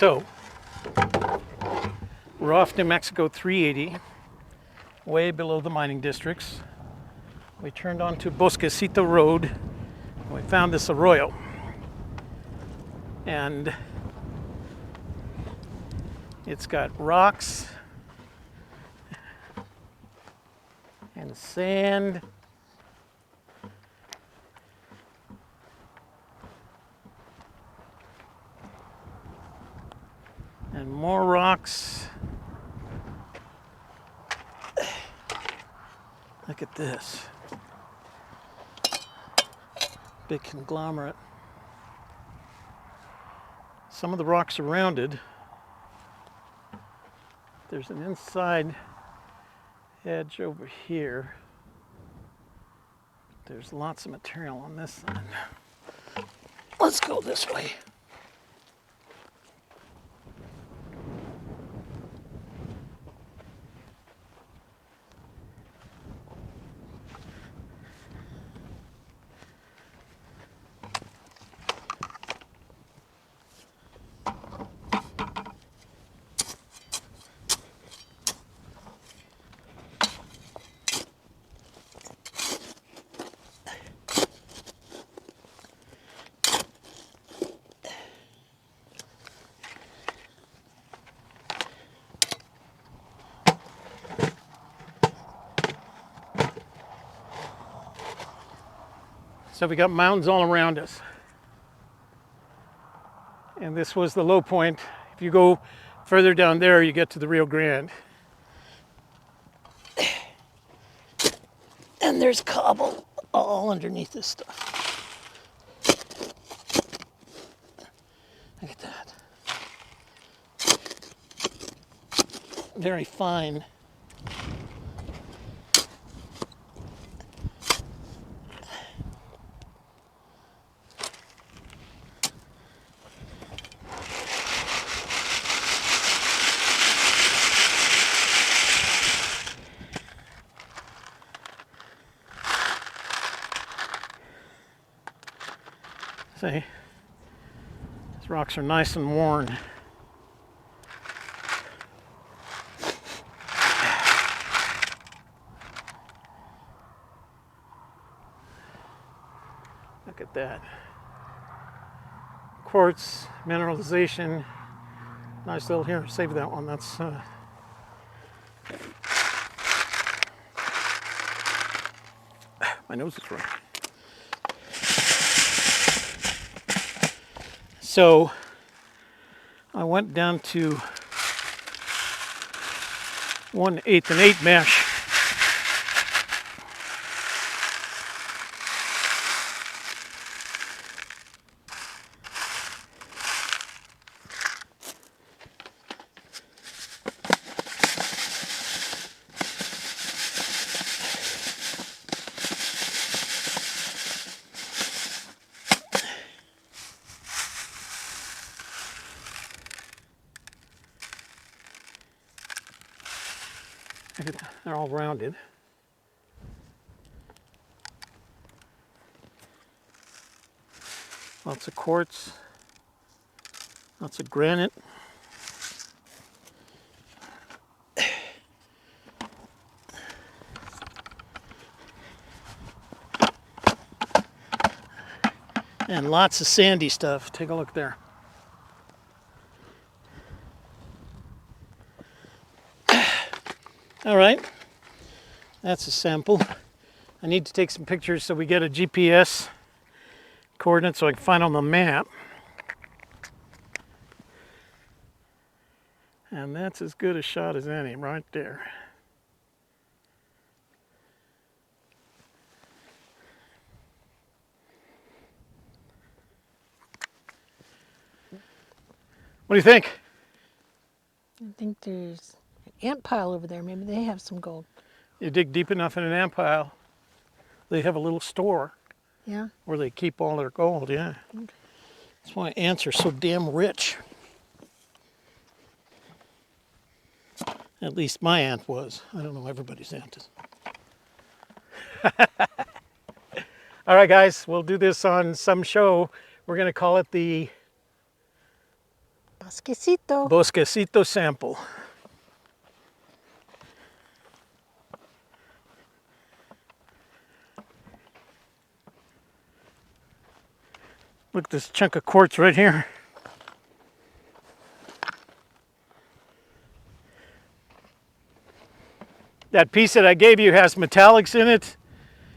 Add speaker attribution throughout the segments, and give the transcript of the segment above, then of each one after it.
Speaker 1: So, we're off New Mexico 380, way below the mining districts. We turned onto Bosquecito Road, and we found this arroyo. And it's got rocks and sand. And more rocks. Look at this. Big conglomerate. Some of the rocks are rounded. There's an inside edge over here. There's lots of material on this side. Let's go this way. So we got mountains all around us. And this was the low point. If you go further down there, you get to the Rio Grande. And there's cobble all underneath this stuff. Look at that. Very fine. See, these rocks are nice and worn. Look at that. Quartz, mineralization. Nice little, here, save that one. That's, my nose is running. So I went down to 1/8 and 8 mesh. They're all rounded. Lots of quartz, lots of granite. And lots of sandy stuff. Take a look there. All right, that's a sample. I need to take some pictures so we get a GPS coordinate so I can find on the map. And that's as good a shot as any right there. What do you think?
Speaker 2: I think there's ant pile over there. Maybe they have some gold.
Speaker 1: You dig deep enough in an ant pile, they have a little store.
Speaker 2: Yeah.
Speaker 1: Where they keep all their gold, yeah. Okay. That's why ants are so damn rich. At least my ant was. I don't know everybody's ant is. All right, guys, we'll do this on some show. We're going to call it the
Speaker 2: Bosquecito.
Speaker 1: Bosquecito sample. Look at this chunk of quartz right here. That piece that I gave you has metallics in it.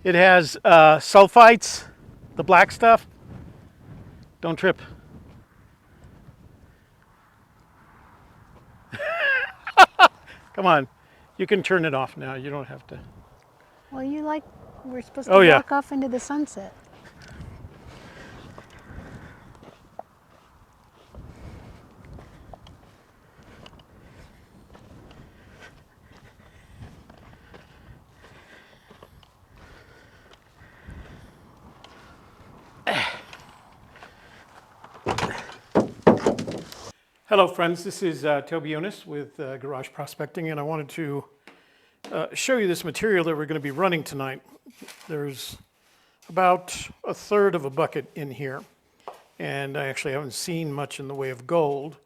Speaker 1: It has sulfites, the black stuff. Don't trip. Come on, you can turn it off now. You don't have to.
Speaker 2: Well, we're supposed to
Speaker 1: Oh, yeah.
Speaker 2: walk off into the sunset.
Speaker 1: Hello, friends. This is Toby Eunice with Garage Prospecting, and I wanted to show you this material that we're going to be running tonight. There's about a third of a bucket in here, and I actually haven't seen much in the way of gold,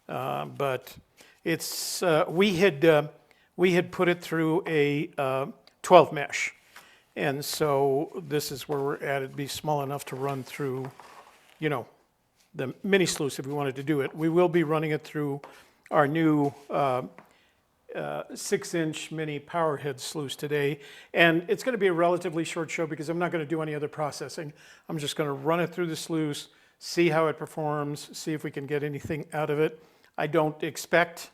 Speaker 1: but it's we had put it through a 12 mesh, and so this is where we're at. It'd be small enough to run through, you know, the mini sluice if we wanted to do it. We will be running it through our new 6-inch mini Power Head Sluice today. And it's going to be a relatively short show because I'm not going to do any other processing. I'm just going to run it through the sluice, see how it performs, see if we can get anything out of it. I don't expect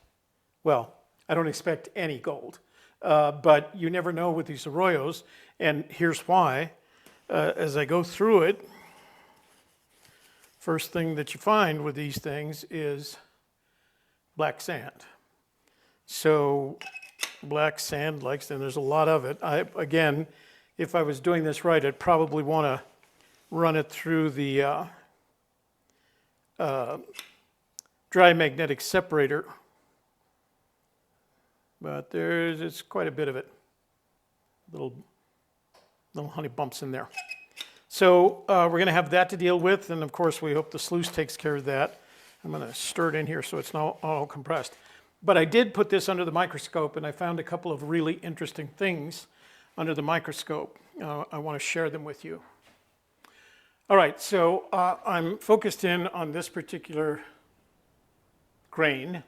Speaker 1: any gold, but you never know with these arroyos. And here's why. As I go through it, first thing that you find with these things is black sand. So black sand and there's a lot of it. Again, if I was doing this right, I'd probably want to run it through the dry magnetic separator. But it's quite a bit of it. Little honey bumps in there. So we're going to have that to deal with, and of course we hope the sluice takes care of that. I'm going to stir it in here so it's not all compressed. But I did put this under the microscope, and I found a couple of really interesting things under the microscope. I want to share them with you. All right, so I'm focused in on this particular grain,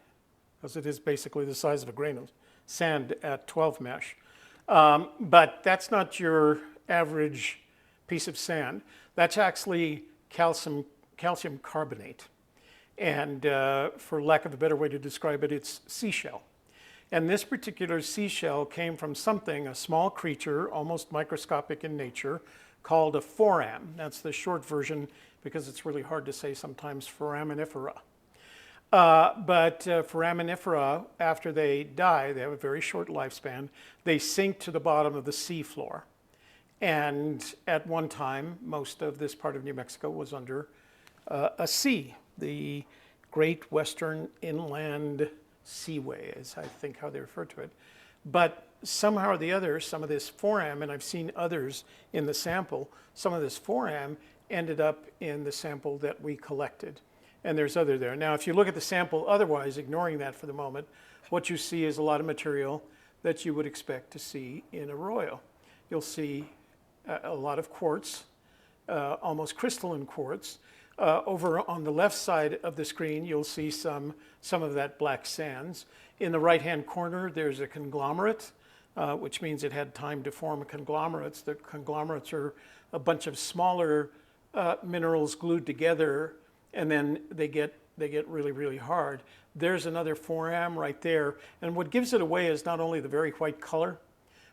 Speaker 1: because it is basically the size of a grain of sand at 12 mesh. But that's not your average piece of sand. That's actually calcium carbonate. And for lack of a better way to describe it, it's seashell. And this particular seashell came from a small creature, almost microscopic in nature, called a foram. That's the short version because it's really hard to say sometimes, foraminifera. But foraminifera, after they die, they have a very short lifespan, they sink to the bottom of the sea floor. And at one time, most of this part of New Mexico was under a sea, the Great Western Inland Seaway, is I think how they refer to it. But somehow or the other, some of this foram, and I've seen others in the sample, some of this foram ended up in the sample that we collected. And there's other there. Now, if you look at the sample otherwise, ignoring that for the moment, what you see is a lot of material that you would expect to see in arroyo. You'll see a lot of quartz, almost crystalline quartz. Over on the left side of the screen, you'll see some of that black sands. In the right-hand corner, there's a conglomerate, which means it had time to form conglomerates. The conglomerates are a bunch of smaller minerals glued together, and then they get really, really hard. There's another foram right there, and what gives it away is not only the very white color,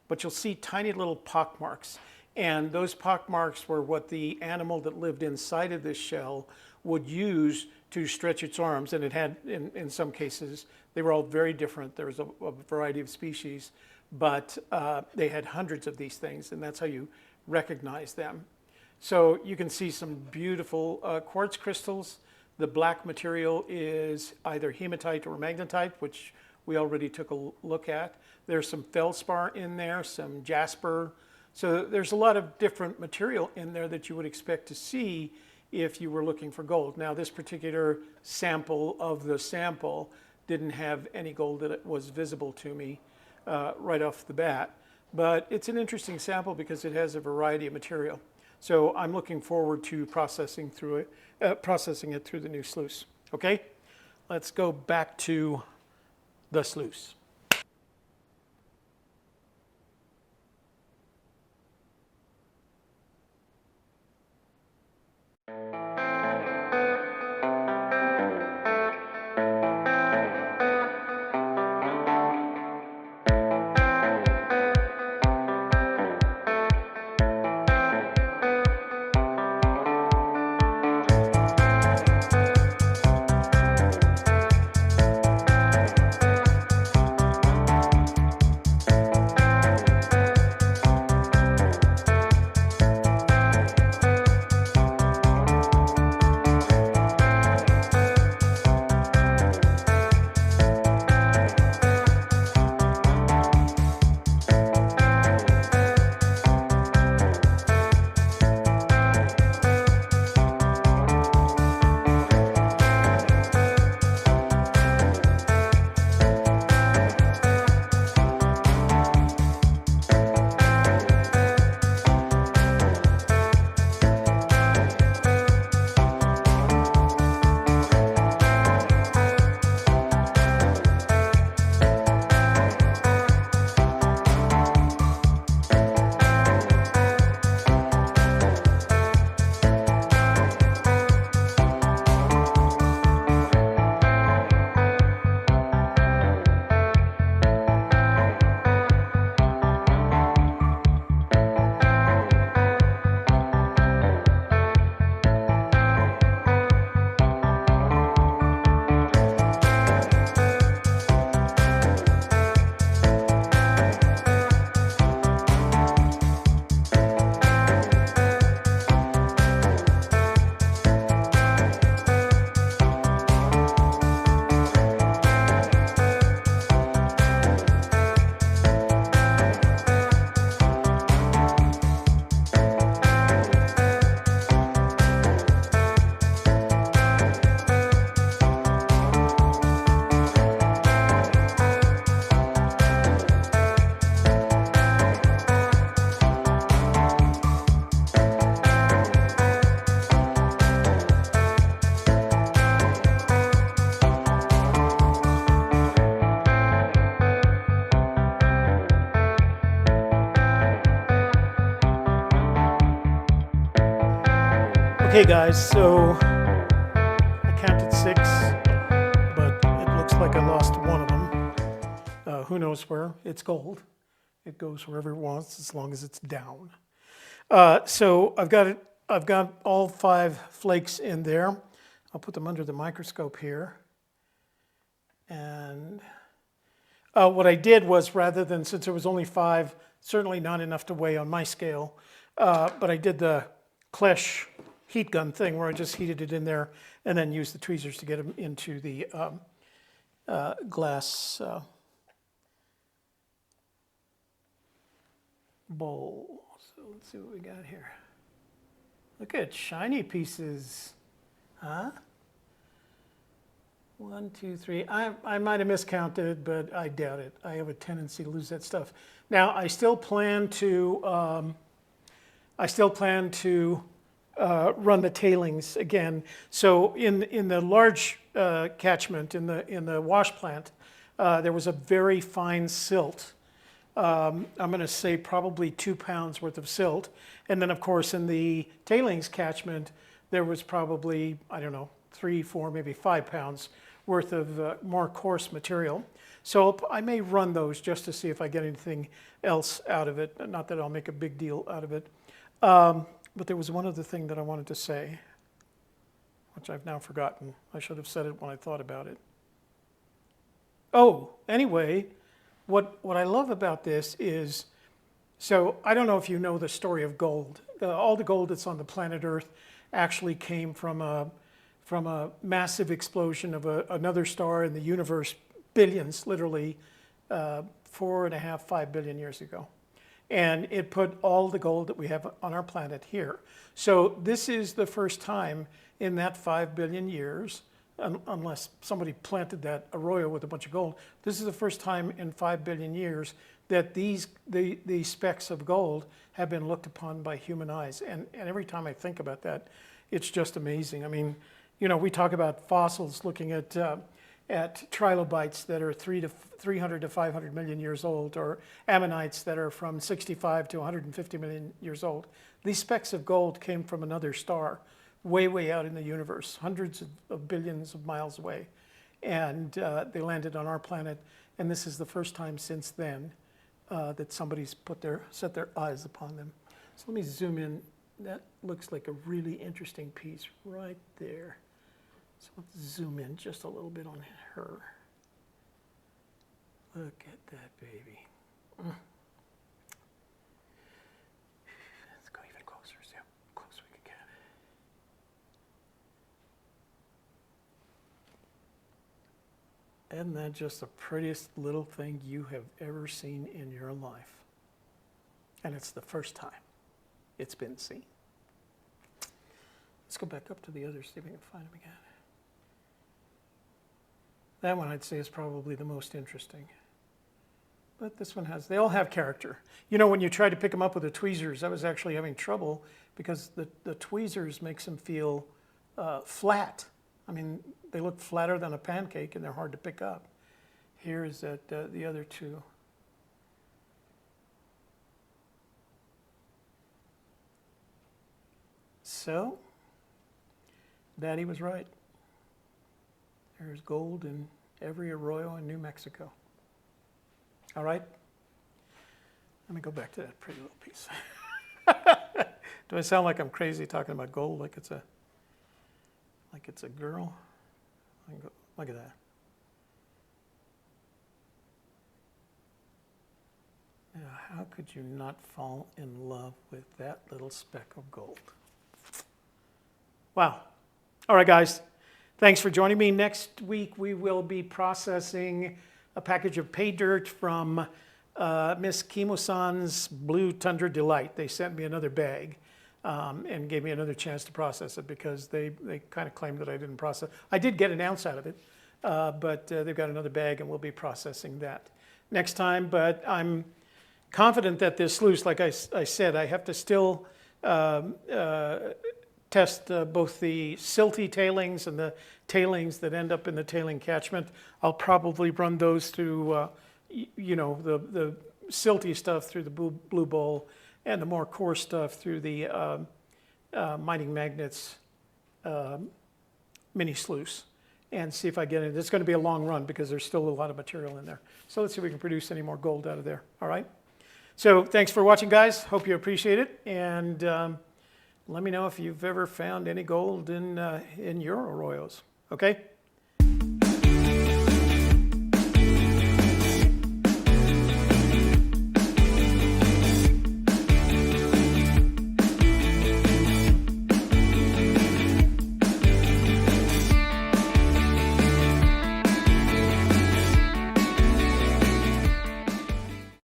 Speaker 1: but you'll see tiny little pock marks. And those pock marks were what the animal that lived inside of this shell would use to stretch its arms. And it had, in some cases, they were all very different. There was a variety of species, but they had hundreds of these things, and that's how you recognize them. So you can see some beautiful quartz crystals. The black material is either hematite or magnetite, which we already took a look at. There's some feldspar in there, some jasper. So there's a lot of different material in there that you would expect to see if you were looking for gold. Now, this particular sample of the sample didn't have any gold that was visible to me right off the bat. But it's an interesting sample because it has a variety of material. So I'm looking forward to processing it through the new sluice. Okay, let's go back to the sluice. Okay guys, so I counted 6, but it looks like I lost one of them. Who knows where? It's gold. It goes wherever it wants as long as it's down. So I've got all 5 flakes in there. I'll put them under the microscope here. And what I did was, rather than, since there was only 5, certainly not enough to weigh on my scale, but I did the Klesch heat gun thing where I just heated it in there and then used the tweezers to get them into the glass bowl. So let's see what we got here. Look at shiny pieces, huh? 1, 2, 3. I might have miscounted, but I doubt it. I have a tendency to lose that stuff. Now I still plan to run the tailings again. So in the large catchment in the wash plant, there was a very fine silt. I'm going to say probably 2 pounds worth of silt, and then of course in the tailings catchment there was probably, I don't know, 3, 4, maybe 5 pounds worth of more coarse material. So I may run those just to see if I get anything else out of it. Not that I'll make a big deal out of it. But there was one other thing that I wanted to say, which I've now forgotten. I should have said it when I thought about it. Oh, anyway, what I love about this is, so I don't know if you know the story of gold. All the gold that's on the planet Earth actually came from a massive explosion of another star in the universe, billions, literally 4.5, 5 billion years ago. and it put all the gold that we have on our planet here. So this is the first time in that 5 billion years, unless somebody planted that arroyo with a bunch of gold, this is the first time in 5 billion years that these specks of gold have been looked upon by human eyes. And every time I think about that, it's just amazing. I mean, you know, we talk about fossils looking at trilobites that are 300 to 500 million years old, or ammonites that are from 65 to 150 million years old. These specks of gold came from another star, way, way out in the universe, hundreds of billions of miles away. And they landed on our planet. And this is the first time since then that somebody's set their eyes upon them. So let me zoom in. That looks like a really interesting piece right there. So let's zoom in just a little bit on her. Look at that baby. Let's go even closer, see how close we can get. Isn't that just the prettiest little thing you have ever seen in your life? And it's the first time it's been seen. Let's go back up to the others, see if we can find them again. That one I'd say is probably the most interesting. But this one they all have character. You know, when you try to pick them up with the tweezers, I was actually having trouble because the tweezers makes them feel flat. I mean, they look flatter than a pancake and they're hard to pick up. Here is the other two. So, Daddy was right. There's gold in every arroyo in New Mexico. All right? Let me go back to that pretty little piece. Do I sound like I'm crazy talking about gold like it's a girl? Look at that. Now, how could you not fall in love with that little speck of gold? Wow. All right, guys. Thanks for joining me. Next week, we will be processing a package of pay dirt from Miss Kimo-san's Blue Tundra Delight. They sent me another bag and gave me another chance to process it because they kind of claimed that I didn't process. I did get an ounce out of it, but they've got another bag and we'll be processing that next time. But I'm confident that this sluice, like I said, I have to still test both the silty tailings and the tailings that end up in the tailing catchment. I'll probably run those through, you know, the silty stuff through the blue bowl and the more coarse stuff through the mining magnets mini sluice and see if I get it. It's going to be a long run because there's still a lot of material in there. So let's see if we can produce any more gold out of there. All right. So thanks for watching, guys. Hope you appreciate it. And let me know if you've ever found any gold in your arroyos. Okay?